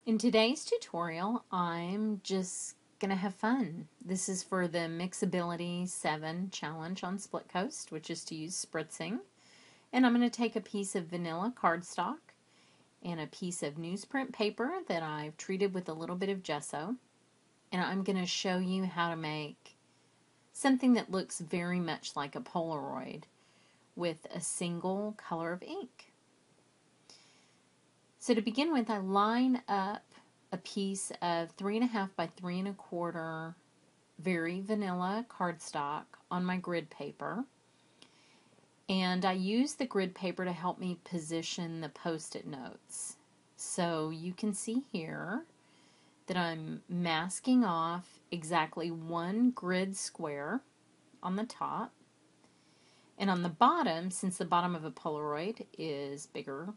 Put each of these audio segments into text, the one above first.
In today's tutorial, I'm just going to have fun. This is for the Mixability 7 challenge on Split Coast, which is to use spritzing. And I'm going to take a piece of vanilla cardstock and a piece of newsprint paper that I've treated with a little bit of gesso. And I'm going to show you how to make something that looks very much like a Polaroid with a single color of ink. So to begin with, I line up a piece of 3.5 by 3.25 very vanilla cardstock on my grid paper. And I use the grid paper to help me position the post-it notes. So you can see here that I'm masking off exactly one grid square on the top. And on the bottom, since the bottom of a Polaroid is bigger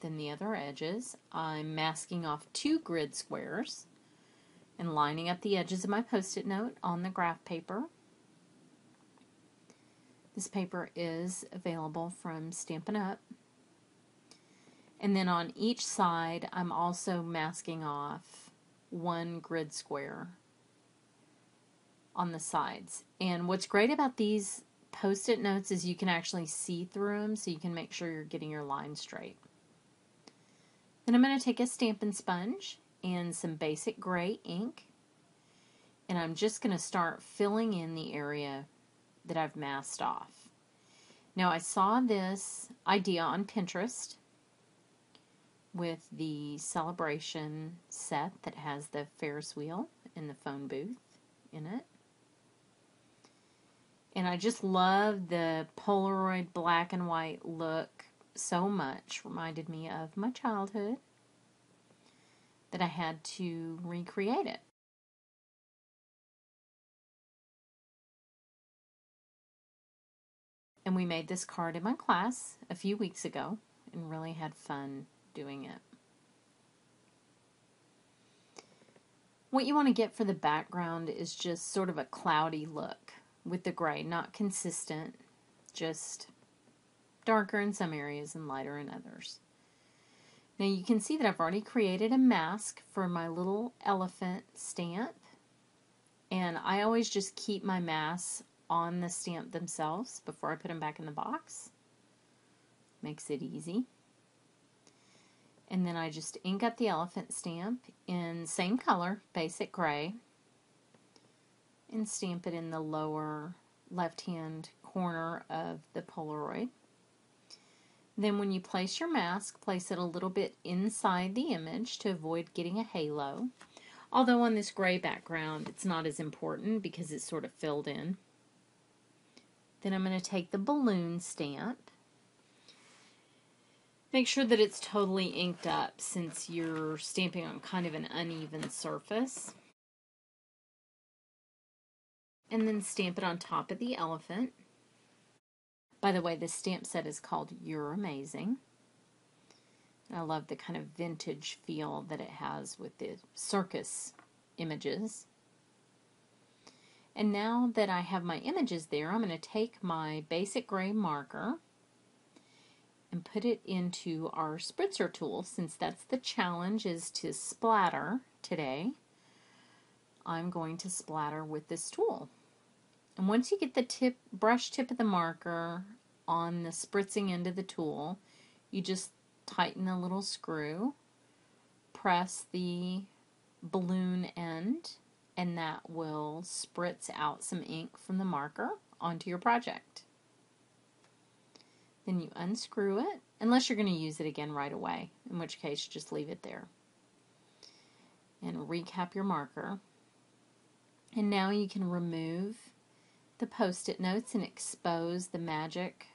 than the other edges, I'm masking off 2 grid squares and lining up the edges of my post-it note on the graph paper. This paper is available from Stampin' Up. And then on each side, I'm also masking off 1 grid square on the sides. And what's great about these post-it notes is you can actually see through them, so you can make sure you're getting your line straight. Then I'm going to take a Stampin' sponge and some basic gray ink, and I'm just going to start filling in the area that I've masked off. Now, I saw this idea on Pinterest with the celebration set that has the Ferris wheel and the phone booth in it. And I just love the Polaroid black and white look so much. Reminded me of my childhood that I had to recreate it. And we made this card in my class a few weeks ago and really had fun doing it. What you want to get for the background is just sort of a cloudy look with the gray, not consistent, just darker in some areas and lighter in others. Now you can see that I've already created a mask for my little elephant stamp, and I always just keep my masks on the stamp themselves before I put them back in the box. Makes it easy. And then I just ink up the elephant stamp in same color, basic gray, and stamp it in the lower left-hand corner of the Polaroid. Then when you place your mask, place it a little bit inside the image to avoid getting a halo. Although on this gray background, it's not as important because it's sort of filled in. Then I'm going to take the balloon stamp. Make sure that it's totally inked up since you're stamping on kind of an uneven surface. And then stamp it on top of the elephant. By the way, this stamp set is called You're Amazing. I love the kind of vintage feel that it has with the circus images. And now that I have my images there, I'm going to take my basic gray marker and put it into our spritzer tool. Since that's the challenge, is to splatter today, I'm going to splatter with this tool. And once you get the brush tip of the marker on the spritzing end of the tool, you just tighten the little screw, press the balloon end, and that will spritz out some ink from the marker onto your project. Then you unscrew it, unless you're going to use it again right away, in which case just leave it there. And recap your marker. And now you can remove the post-it notes and expose the magic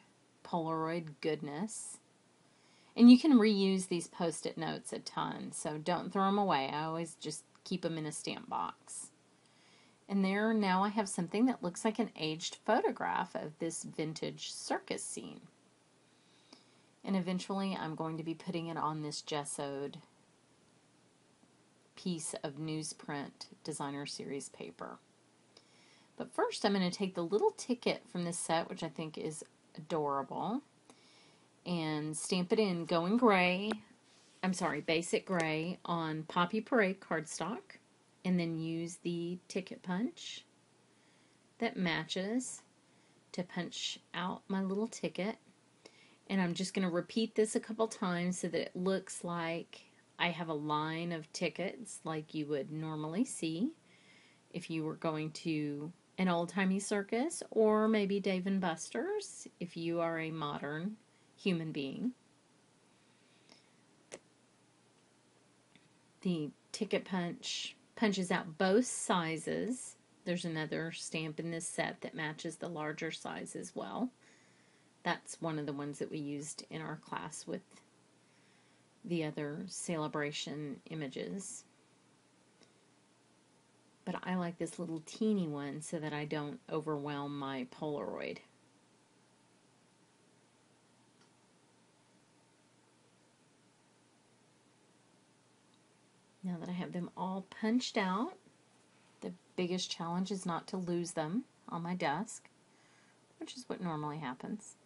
Polaroid goodness. And you can reuse these post-it notes a ton, so don't throw them away. I always just keep them in a stamp box. And there, now I have something that looks like an aged photograph of this vintage circus scene. And eventually I'm going to be putting it on this gessoed piece of newsprint designer series paper. But first I'm going to take the little ticket from this set, which I think is adorable, and stamp it in going gray I'm sorry, basic gray on Poppy Parade cardstock, and then use the ticket punch that matches to punch out my little ticket. And I'm just going to repeat this a couple times so that it looks like I have a line of tickets like you would normally see if you were going to an old-timey circus, or maybe Dave and Buster's if you are a modern human being. The ticket punch punches out both sizes. There's another stamp in this set that matches the larger size as well. That's one of the ones that we used in our class with the other celebration images. But I like this little teeny one so that I don't overwhelm my Polaroid. Now that I have them all punched out, the biggest challenge is not to lose them on my desk, which is what normally happens.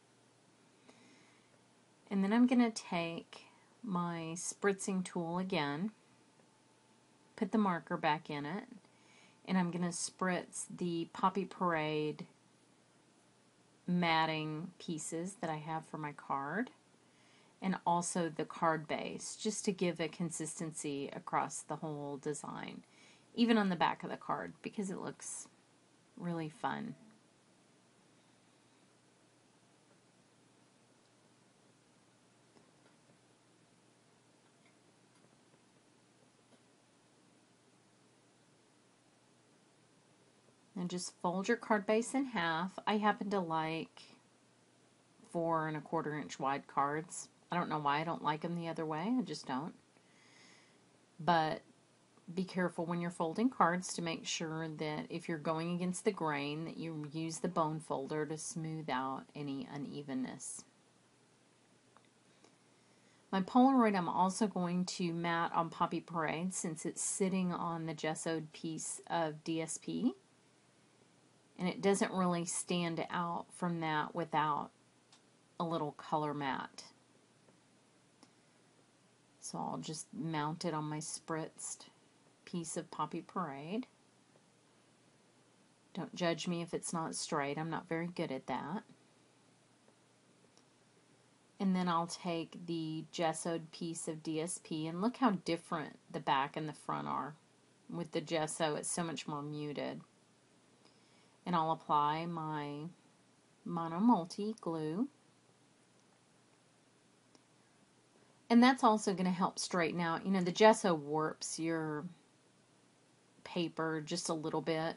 And then I'm going to take my spritzing tool again, put the marker back in it, and I'm going to spritz the Poppy Parade matting pieces that I have for my card, and also the card base, just to give a consistency across the whole design, even on the back of the card, because it looks really fun. And just fold your card base in half. I happen to like 4 1/4 inch wide cards. I don't know why I don't like them the other way. I just don't. But be careful when you're folding cards to make sure that if you're going against the grain that you use the bone folder to smooth out any unevenness. My Polaroid I'm also going to mat on Poppy Parade since it's sitting on the gessoed piece of DSP. And it doesn't really stand out from that without a little color mat. So I'll just mount it on my spritzed piece of Poppy Parade. Don't judge me if it's not straight. I'm not very good at that. And then I'll take the gessoed piece of DSP, and look how different the back and the front are. With the gesso, it's so much more muted. And I'll apply my Mono Multi glue. And that's also going to help straighten out. You know, the gesso warps your paper just a little bit.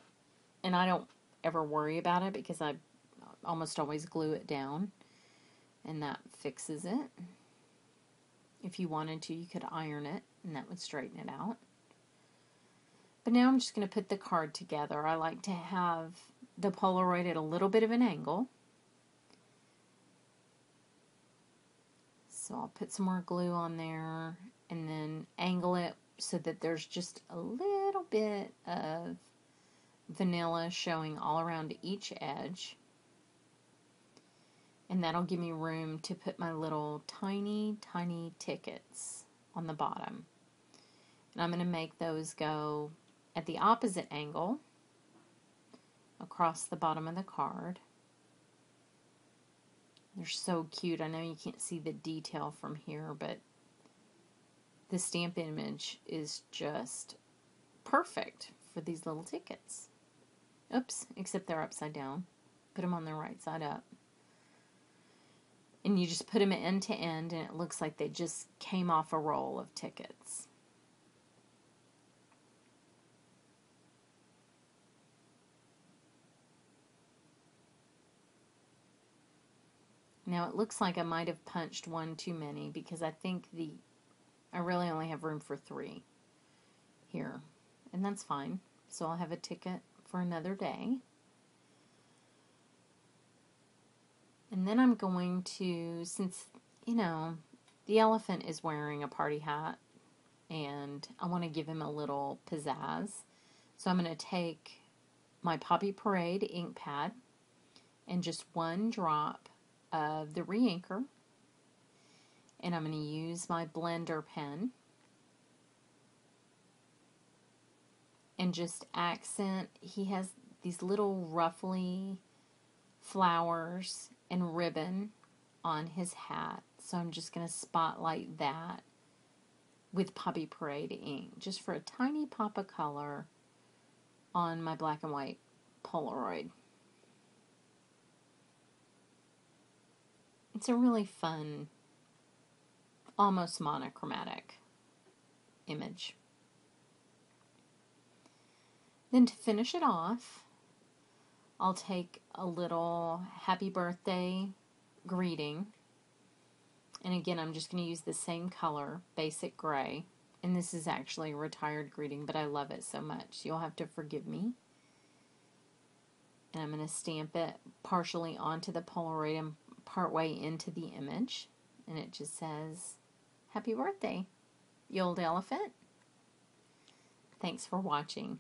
And I don't ever worry about it because I almost always glue it down. And that fixes it. If you wanted to, you could iron it and that would straighten it out. But now I'm just going to put the card together. I like to have the Polaroid at a little bit of an angle. So I'll put some more glue on there and then angle it so that there's just a little bit of vanilla showing all around each edge. And that'll give me room to put my little tiny, tiny tickets on the bottom. And I'm going to make those go at the opposite angle across the bottom of the card. They're so cute. I know you can't see the detail from here, but the stamp image is just perfect for these little tickets. Oops, except they're upside down. Put them on the right side up. And you just put them end to end, and it looks like they just came off a roll of tickets. Now it looks like I might have punched one too many because I think I really only have room for 3 here. And that's fine. So I'll have a ticket for another day. And then I'm going to, since, you know, the elephant is wearing a party hat and I want to give him a little pizzazz. So I'm going to take my Poppy Parade ink pad and just 1 drop of the re-inker. And I'm going to use my blender pen and just accent. He has these little ruffly flowers and ribbon on his hat. So I'm just going to spotlight that with Poppy Parade ink, just for a tiny pop of color on my black and white Polaroid. It's a really fun, almost monochromatic image. Then to finish it off, I'll take a little happy birthday greeting. And again, I'm just going to use the same color, basic gray. And this is actually a retired greeting, but I love it so much. You'll have to forgive me. And I'm going to stamp it partially onto the Polaroid and partway into the image. And it just says, Happy Birthday, you old elephant. Thanks for watching.